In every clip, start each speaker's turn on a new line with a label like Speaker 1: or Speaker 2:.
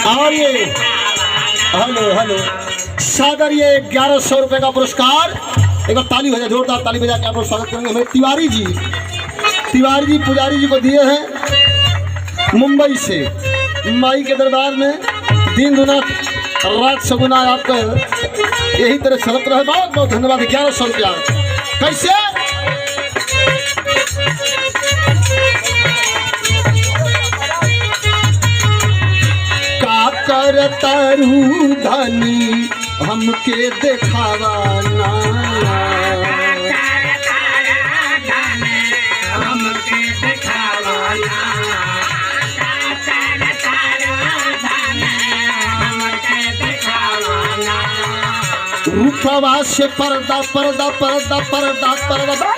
Speaker 1: और ये hello hello सागर, ये 1100 रुपए का पुरस्कार। एक बार ताली बजा, जोरदार ताली बजा के आप लोग स्वागत करेंगे। हमें तिवारी जी पुजारी जी को दिए हैं मुंबई से। माई के दरबार में दिन दुना रात सगुना आपका यही तरह छलक रहे। बहुत बहुत धन्यवाद। 1100 रुपया कैसे कर तारू धनी हमके देखावाना, रूपवा से पर्दा पर्दा पर्दा पर्दा पर्दा,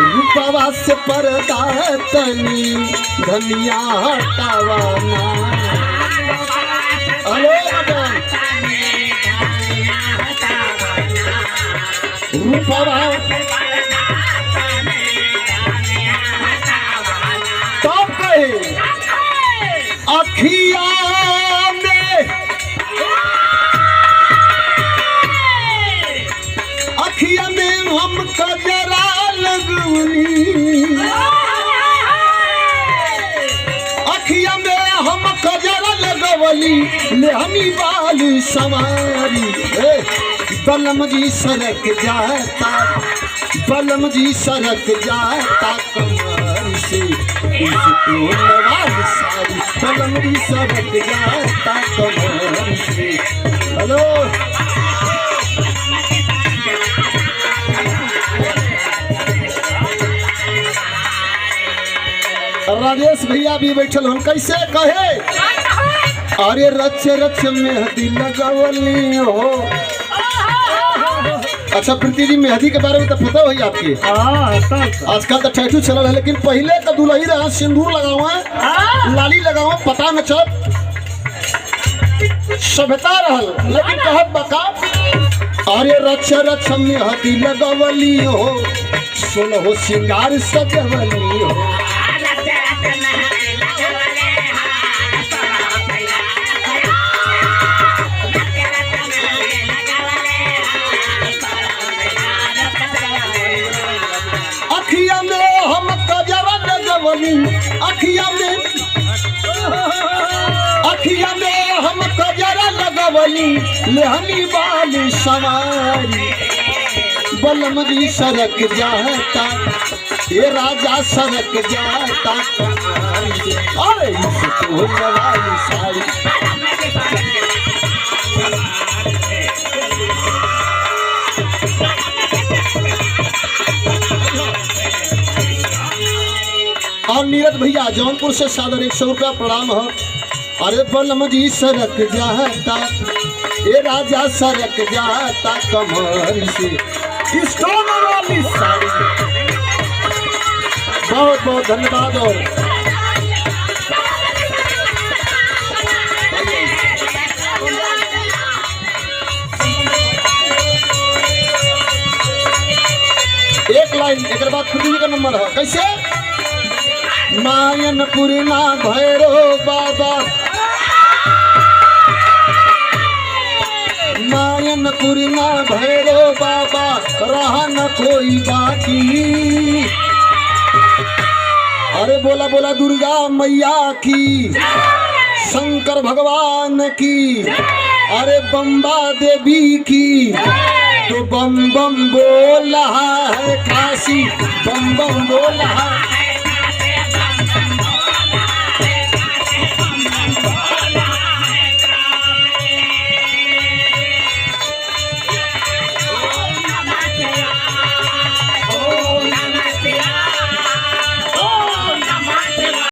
Speaker 1: रूपवा से पर्दा तनी धनिया हटावाना। रूपवा तब कहे अखिया में हम कजरा लगवनी, अखिया में हम कजरा लगवली लेहनी बाल सवारी। बलम जी सरक जाता, बलम जी सरक जाता कमर से इसको नवाज सारी, बलम जी सरक जाता कमर से। हेलो राजेश भैया भी बैठल हम कैसे कहे। अरे रच रच मेहंदी लगवली हो। अच्छा प्रीति जी, मेहंदी के बारे में तो पता होगी आपकी। आजकल तो टैटू चल है, लेकिन पहले का दुल्ही रहा सिंदूर लगावा लाली लगावा पता न चल सभ्यता रहल, लेकिन कहत बका अरे रच रच मेहंदी लगवली हो, सोलह श्रृंगार सजवली हो। अखिया में हम कजरा लगवली, अखिया में हम कजरा लगवली लेहनी बाल सवारी। बलम जी सरक जाता, ये राजा सरक जाता अरे इसको नवाली सारी। और नीरज भैया जौनपुर से सादर 100 रुपया प्रणाम हो। अरे बलम जी सरक जाता, ये राजा सरक जाता कमर से स्टोन वाली साड़ी। बहुत बहुत धन्यवाद। और एक लाइन एक बाद खुद का नंबर है कैसे। मायनपुर ना भैरो बाबा, मायनपुर ना भैरो बाबा रहा न कोई बाकी। अरे बोला बोला दुर्गा मैया की, शंकर भगवान की, अरे बम्बा देवी की। तो बम बम बोल रहा है काशी, बम बम बोल रहा है।